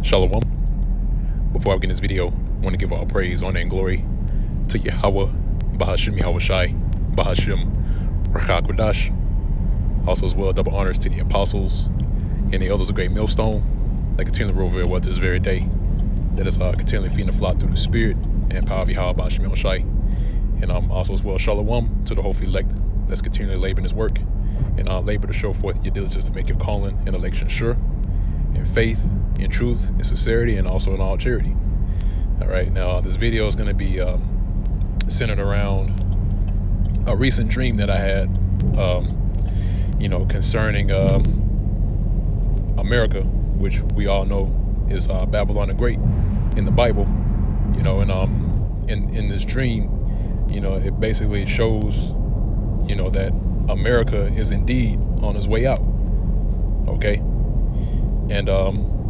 Shalom. Before I begin this video, I want to give all praise, honor, and glory to Yahweh, Bahashim Yahweh Shai, Bahashim Rachak Kodash. Also as well, double honors to the apostles and the elders of Great Millstone that continually reveal what this very day. That is continually feeding the flock through the spirit and power of Yahweh, Bahashim Yahweh Shai. And also as well, Shalom to the hopefully elect that's continually laboring his work and labor to show forth your diligence to make your calling and election sure, in faith, in truth, in sincerity, and also in all charity. All right, now this video is going to be centered around a recent dream that I had, concerning America, which we all know is Babylon the Great in the Bible. And in this dream, it basically shows, that America is indeed on its way out. Okay. And,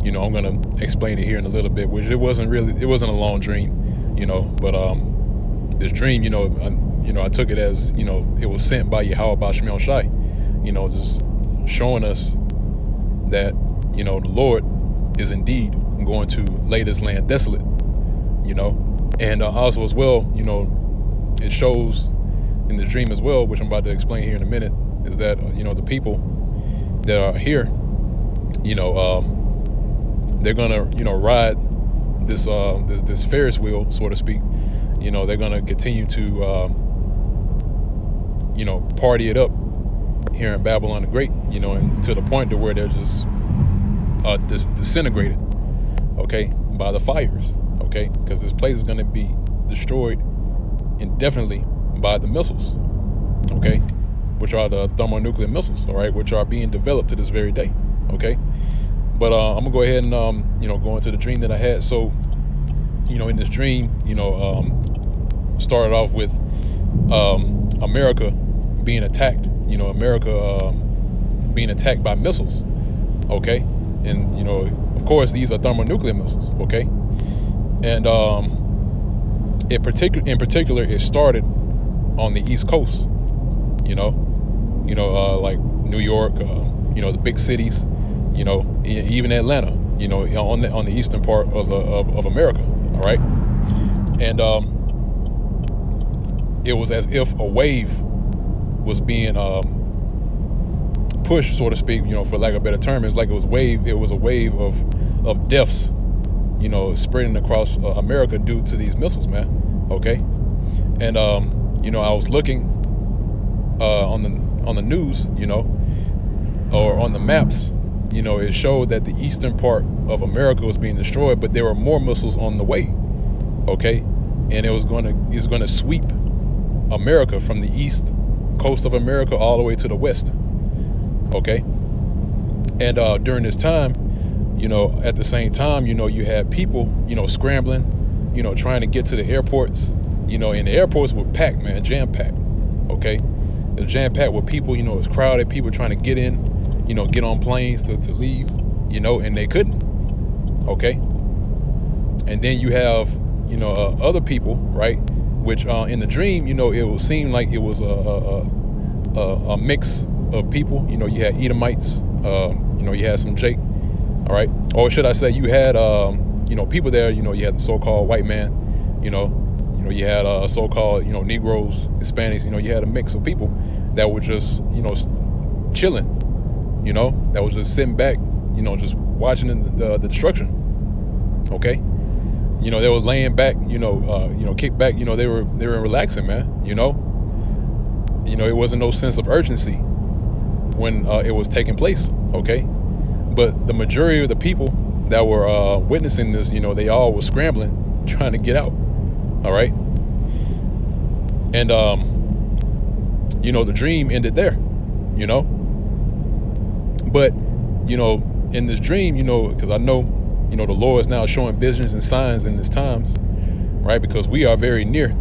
I'm going to explain it here in a little bit, which it wasn't a long dream, but this dream, I took it as, it was sent by Yahweh Bahashim Yahweh Shai, just showing us that, the Lord is indeed going to lay this land desolate, and also as well, it shows in the dream as well, which I'm about to explain here in a minute, is that, the people that are here, they're gonna, ride this this Ferris wheel, so to speak. They're gonna continue to, party it up here in Babylon the Great, and to the point to where they're just disintegrated, okay, by the fires, okay, because this place is gonna be destroyed indefinitely by the missiles, okay, which are the thermonuclear missiles, all right, which are being developed to this very day, okay. But I'm gonna go ahead and go into the dream that I had. So, in this dream, started off with America being attacked. America being attacked by missiles. Okay, and of course these are thermonuclear missiles. Okay, and in particular, it started on the East Coast. Like New York. The big cities. Even Atlanta, on the eastern part of America, all right? And it was as if a wave was being pushed, so to speak, for lack of a better term. It's like it was a wave of deaths, spreading across America due to these missiles, man, okay? And, I was looking on the news, or on the maps. It showed that the eastern part of America was being destroyed, but there were more missiles on the way. Okay, and it's going to sweep America from the east coast of America all the way to the west. Okay, and during this time, at the same time, you had people, scrambling, trying to get to the airports. And the airports were packed, man, jam packed. Okay, it was jam packed with people. It was crowded. People trying to get in. Get on planes to leave, and they couldn't. Okay. And then you have, other people, right? Which in the dream, it would seem like it was a mix of people. You had Edomites, you had some Jake, all right? Or should I say you had, people there, you had the so-called white man, you had so-called, Negroes, Hispanics, you had a mix of people that were just, chilling. That was just sitting back, just watching the destruction. Okay, they were laying back, kick back, they were relaxing, man. It wasn't no sense of urgency when it was taking place. Okay, but the majority of the people that were witnessing this, they all were scrambling, trying to get out. All right, and the dream ended there. But, in this dream, because I know, the Lord is now showing visions and signs in these times, right? Because we are very near.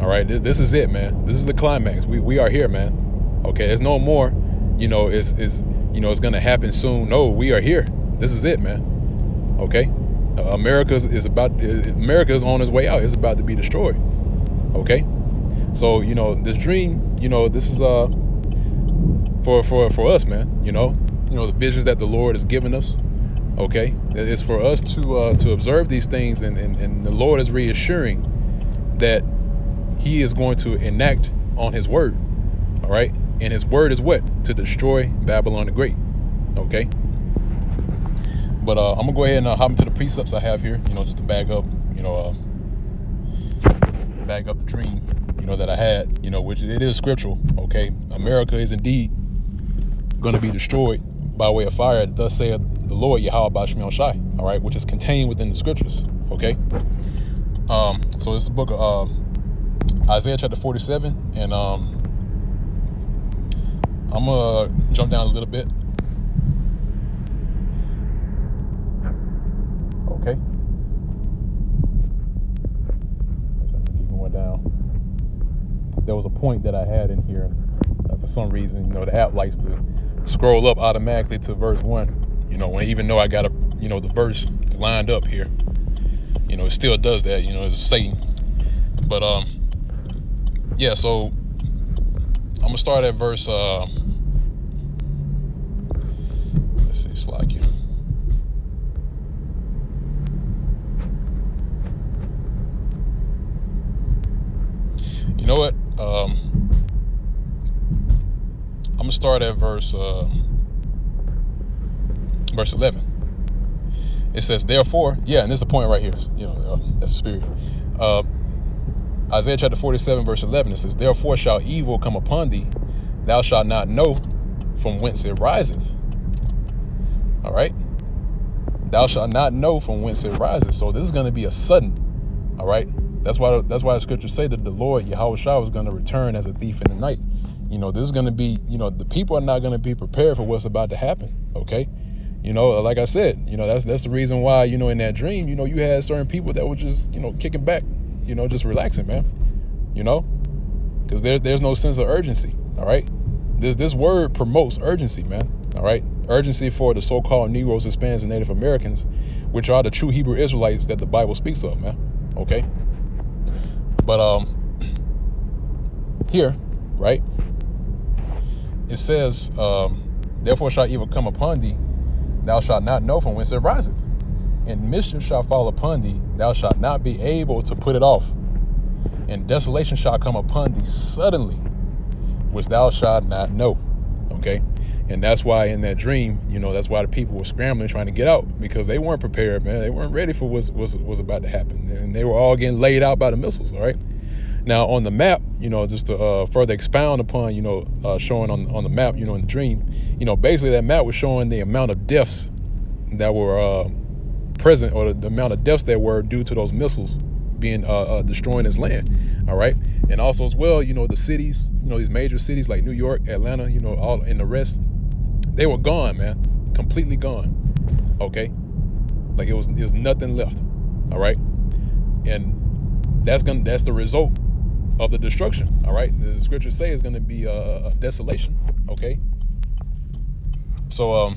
All right. This is it, man. This is the climax. We are here, man. Okay. There's no more, it's going to happen soon. No, we are here. This is it, man. Okay. America is on its way out. It's about to be destroyed. Okay. So, this dream, this is, for us, man, the visions that the Lord has given us, Okay, it's for us to observe these things, and the Lord is reassuring that He is going to enact on His word. All right, and His word is what? To destroy Babylon the Great. Okay, but I'm gonna go ahead and hop into the precepts I have here. Just to back up, back up the dream, that I had. Which it is scriptural. Okay, America is indeed going to be destroyed by way of fire. Thus saith the Lord Yahweh Bashmiel Shai. All right, which is contained within the scriptures. Okay. So it's the book of Isaiah chapter 47, and I'm gonna jump down a little bit. Okay. Keep going down. There was a point that I had in here. For some reason, the app likes to scroll up automatically to verse 1. Even though I got the verse lined up here, it still does that. It's Satan. But yeah. So I'm gonna start at verse. Let's see, slide you. You know what? I'm gonna start at verse 11. It says, therefore, and this is the point right here. That's the spirit. Isaiah chapter 47, verse 11. It says, therefore shall evil come upon thee, thou shalt not know from whence it riseth. All right. Thou shalt not know from whence it riseth. So this is going to be a sudden. All right. That's why the scriptures say that the Lord Yahweh Shai was going to return as a thief in the night. This is going to be, the people are not going to be prepared for what's about to happen. Okay. Like I said, that's the reason why, in that dream, you had certain people that were just, kicking back, just relaxing, man, because there's no sense of urgency. All right. This word promotes urgency, man. All right. Urgency for the so-called Negroes, Hispanics, and Native Americans, which are the true Hebrew Israelites that the Bible speaks of, man. Okay. But here, right, it says, therefore shall evil come upon thee, thou shalt not know from whence it riseth, and mischief shall fall upon thee, thou shalt not be able to put it off, and desolation shall come upon thee suddenly, which thou shalt not know. Okay. And that's why in that dream, that's why the people were scrambling, trying to get out, because they weren't prepared, man. They weren't ready for what was about to happen. And they were all getting laid out by the missiles. All right. Now on the map, just to further expound upon, showing on the map, in the dream, basically that map was showing the amount of deaths that were present, or the amount of deaths that were due to those missiles being destroying this land. All right. And also as well, the cities, these major cities like New York, Atlanta, all in the rest, they were gone, man, completely gone. Okay. Like it was nothing left. All right. And that's the result of the destruction. All right. The scriptures say it's going to be a desolation. Okay. So,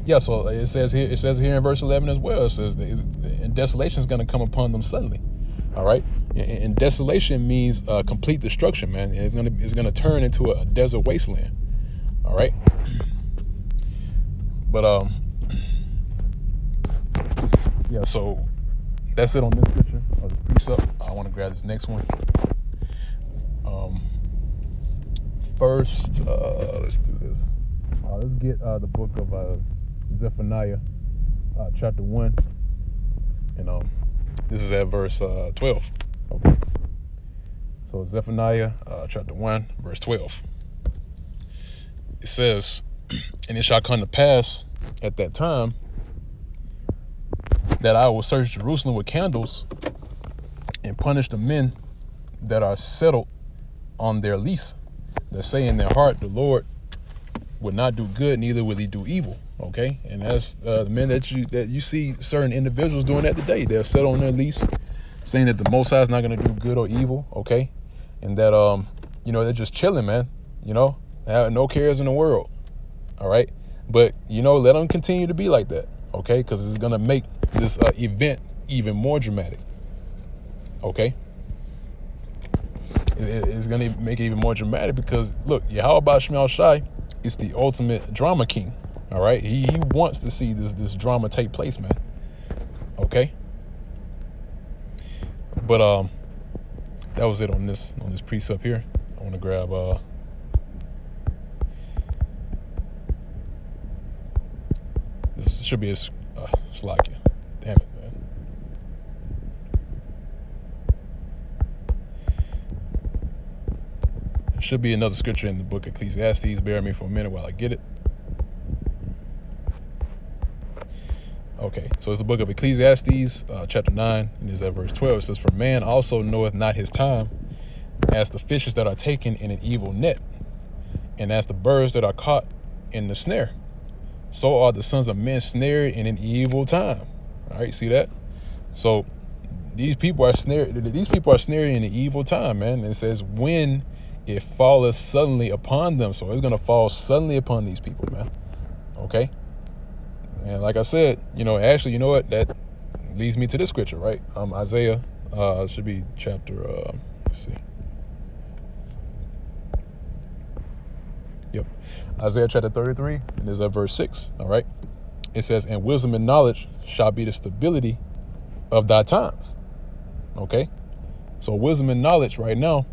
yeah, so it says here in verse 11 as well. It says, and desolation is going to come upon them suddenly. All right. And desolation means complete destruction, man. And it's going to turn into a desert wasteland. All right. But yeah, so that's it on this scripture, or this precept. I want to grab this next one. First, let's do this. Let's get the book of Zephaniah, chapter 1, and this is at verse 12. Okay. So Zephaniah, chapter 1, verse 12. It says, and it shall come to pass at that time that I will search Jerusalem with candles and punish the men that are settled on their lease, that say in their heart, the Lord would not do good, neither will he do evil. Okay. And that's the men that you see certain individuals doing that today. They're set on their lease, saying that the Most High is not going to do good or evil. Okay. And that, they're just chilling, man, they have no cares in the world. All right. But, let them continue to be like that. Okay. Because it's going to make this event even more dramatic. Okay. It's going to make it even more dramatic because, look, Yahweh Bashmiel Shai is the ultimate drama king. All right, he wants to see this drama take place, man. Okay, but that was it on this precept here. I want to grab this should be a slide. Damn it, man. There should be another scripture in the book of Ecclesiastes. Bear with me for a minute while I get it. Okay, so it's the book of Ecclesiastes, chapter 9, and it's at verse 12. It says, "For man also knoweth not his time, as the fishes that are taken in an evil net, and as the birds that are caught in the snare. So are the sons of men snared in an evil time." All right, see that? So these people are snared. These people are snared in an evil time, man. And it says, "When it falleth suddenly upon them." So it's gonna fall suddenly upon these people, man. Okay. And like I said, actually, you know what? That leads me to this scripture, right? Isaiah, should be chapter, let's see. Yep. Isaiah chapter 33, and there's verse 6, all right? It says, "And wisdom and knowledge shall be the stability of thy times." Okay? So wisdom and knowledge right now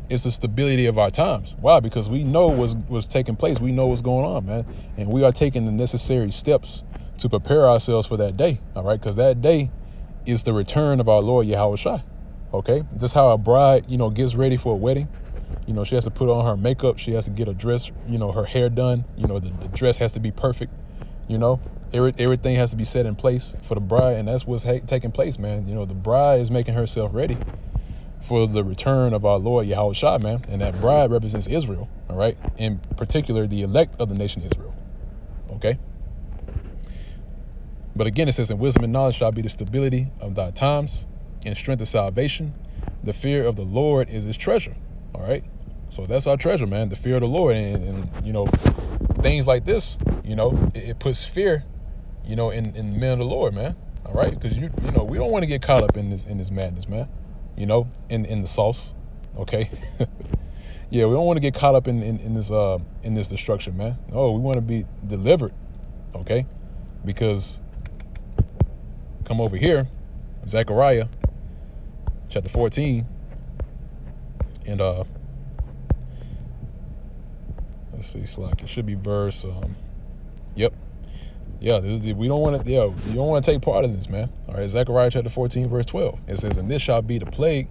is the stability of our times. Why? Because we know what's taking place. We know what's going on, man. And we are taking the necessary steps to prepare ourselves for that day, all right? Because that day is the return of our Lord Yahushua, okay? Just how a bride, gets ready for a wedding. She has to put on her makeup. She has to get a dress, her hair done. The dress has to be perfect, Everything has to be set in place for the bride, and that's what's taking place, man. The bride is making herself ready for the return of our Lord Yahushua, man. And that bride represents Israel, all right? In particular, the elect of the nation Israel, okay? But again, it says, "And wisdom and knowledge shall be the stability of thy times, and strength of salvation. The fear of the Lord is his treasure," all right? So that's our treasure, man, the fear of the Lord. And things like this, it puts fear, in the men of the Lord, man, all right? Because, we don't want to get caught up in this madness, man. In the sauce, okay? Yeah, we don't want to get caught up in this destruction, man. No, we want to be delivered, okay? Because come over here, Zechariah, chapter 14, and let's see, Slack. It should be verse. Yep. Yeah, we don't want to. Yeah, you don't want to take part in this, man. All right, Zechariah chapter 14, verse 12. It says, "And this shall be the plague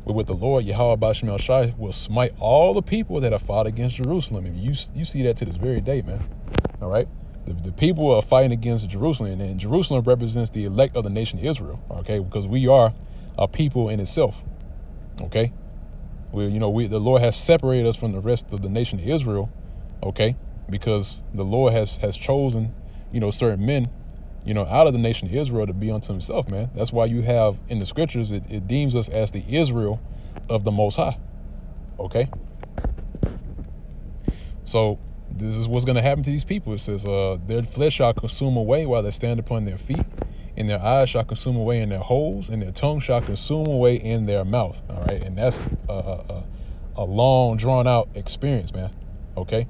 wherewith the Lord Yahweh Bashim Shai will smite all the people that have fought against Jerusalem." And you see that to this very day, man. All right, the people are fighting against Jerusalem, and Jerusalem represents the elect of the nation Israel. Okay, because we are a people in itself. Okay, the Lord has separated us from the rest of the nation Israel. Okay, because the Lord has chosen, certain men, out of the nation of Israel to be unto himself, man. That's why you have in the scriptures, it deems us as the Israel of the Most High. Okay. So this is what's going to happen to these people. It says, "Their flesh shall consume away while they stand upon their feet, and their eyes shall consume away in their holes, and their tongue shall consume away in their mouth." All right. And that's a long drawn out experience, man. Okay.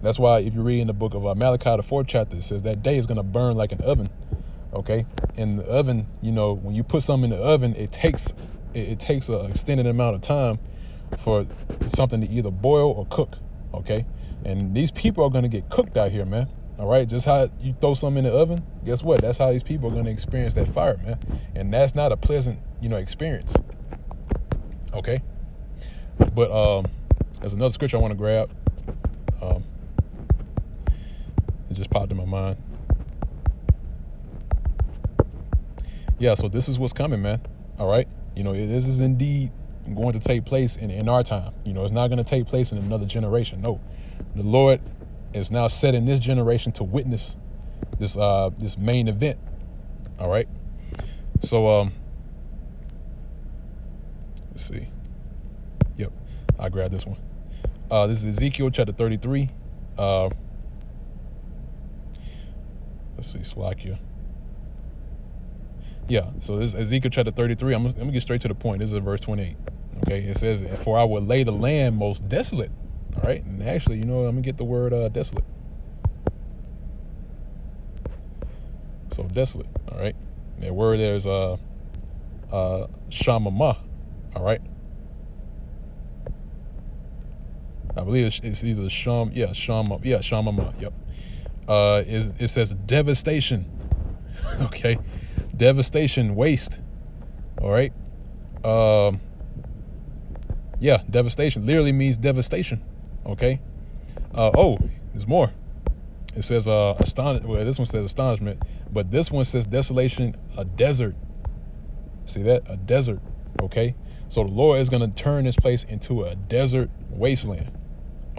That's why if you read in the book of Malachi, the 4th chapter, it says that day is going to burn like an oven. Okay. In the oven, when you put something in the oven, it takes an extended amount of time for something to either boil or cook. Okay. And these people are going to get cooked out here, man. All right. Just how you throw something in the oven. Guess what? That's how these people are going to experience that fire, man. And that's not a pleasant, experience. Okay. But there's another scripture I want to grab. It just popped in my mind. Yeah, so this is what's coming, man. All right. This is indeed going to take place in our time. It's not going to take place in another generation. No, the Lord is now setting this generation to witness this main event. All right. So, let's see. Yep. I grabbed this one. This is Ezekiel chapter 33. Let's see, Slakia. Yeah, so this is Ezekiel chapter 33. I'm gonna get straight to the point. This is verse 28. Okay, it says, "For I will lay the land most desolate." All right, and actually, I'm gonna get the word desolate. So desolate. All right. That word there is shamama. All right. I believe it's either shamama. Yep. It says devastation. Okay. Devastation, waste. All right. Devastation literally means devastation. Okay. There's more. It says this one says astonishment, but this one says desolation, a desert. See that? A desert. Okay. So the Lord is going to turn this place into a desert wasteland.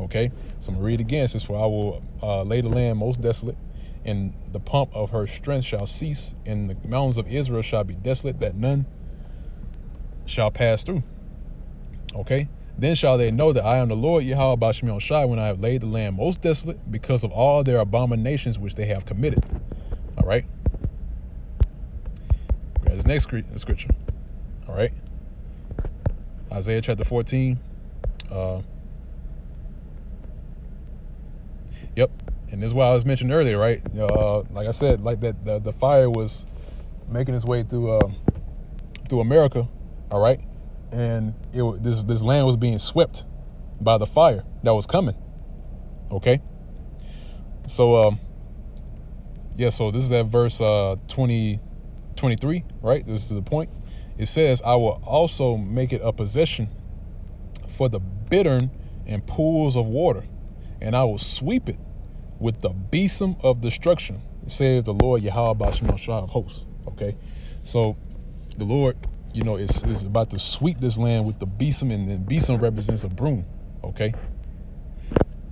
Okay. So I'm going to read again. It says, for I will lay the land most desolate, and the pomp of her strength shall cease, and the mountains of Israel shall be desolate, that none shall pass through. Okay. Then shall they know that I am the Lord Yahweh Ba'Shem Yahushai, when I have laid the land most desolate because of all their abominations which they have committed. All right. Grab this next scripture. All right. Isaiah chapter 14. Yep. And this is what I was mentioning earlier, right? Like I said, like that the fire was making its way through America. All right. And this land was being swept by the fire that was coming. Okay. So so this is at verse 23, right? This is the point. It says, I will also make it a possession for the bittern and pools of water, and I will sweep it with the besom of destruction, says the Lord Yahweh Ba'Shem Yahushai of hosts. Okay. So the Lord, is about to sweep this land with the besom, and then besom represents a broom. Okay.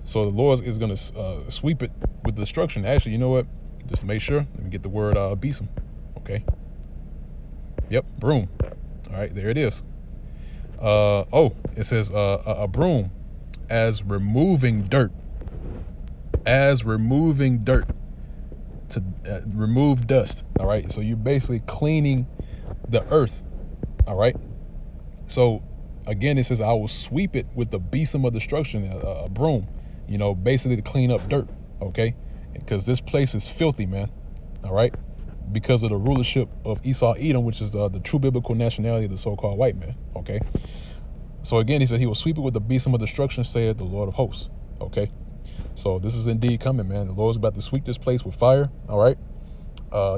So the Lord is going to sweep it with destruction. Actually, you know what? Just to make sure, let me get the word besom. Okay. Yep, broom. All right, there it is. It says a broom, as removing dirt. As removing dirt to remove dust. All right. So you're basically cleaning the earth. All right. So again, it says, I will sweep it with the besom of destruction, a broom, basically to clean up dirt. Okay. Because this place is filthy, man. All right. Because of the rulership of Esau Edom, which is the true biblical nationality of the so-called white man. Okay. So again, he said he will sweep it with the besom of destruction, saith the Lord of hosts. Okay. So this is indeed coming, man. The Lord's about to sweep this place with fire. All right.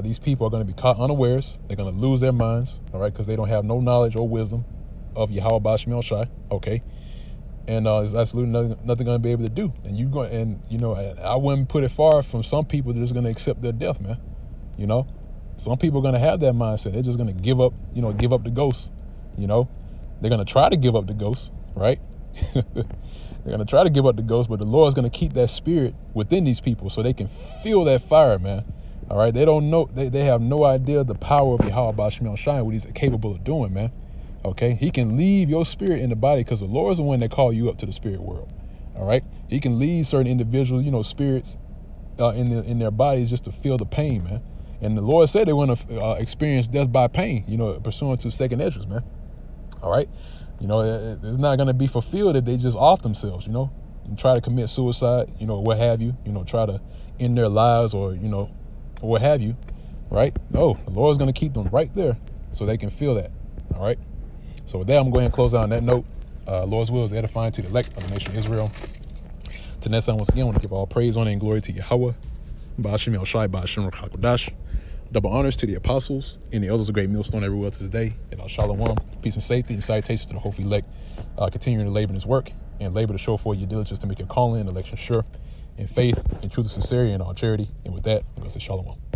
These people are going to be caught unawares. They're going to lose their minds. All right. Because they don't have no knowledge or wisdom of Yahweh Ba'Shem Yahushai. Okay. And there's absolutely nothing going to be able to do. And I wouldn't put it far from some people that are just going to accept their death, man. Some people are going to have that mindset. They're just going to give up the ghost. They're going to try to give up the ghost, right? They're going to try to give up the ghost, but the Lord's going to keep that spirit within these people so they can feel that fire, man. All right. They don't know. They have no idea the power of Yahweh Ba'Shem Yahushai, what he's capable of doing, man. Okay. He can leave your spirit in the body because the Lord is the one that called you up to the spirit world. All right. He can lead certain individuals, spirits in their bodies just to feel the pain, man. And the Lord said they want to experience death by pain, pursuant to second Esdras, man. All right. It's not going to be fulfilled if they just off themselves, and try to commit suicide, what have you, try to end their lives or, what have you. Right. No, the Lord's going to keep them right there so they can feel that. All right. So with that, I'm going to close out on that note. Lord's will is edifying to the elect of the nation of Israel. To next time, once again, I want to give all praise, honor, and glory to Yahweh, Ba'Shem Yahushai, Ba'Shem Rakakodash. Double honors to the apostles and the elders of Great Millstone everywhere to this day. And Shalom, peace and safety, and salutations to the hopeful elect, continuing to labor in his work and labor to show forth your diligence to make your calling and election sure, in faith, in truth and sincerity, and all charity. And with that, I'm going to say Shalom.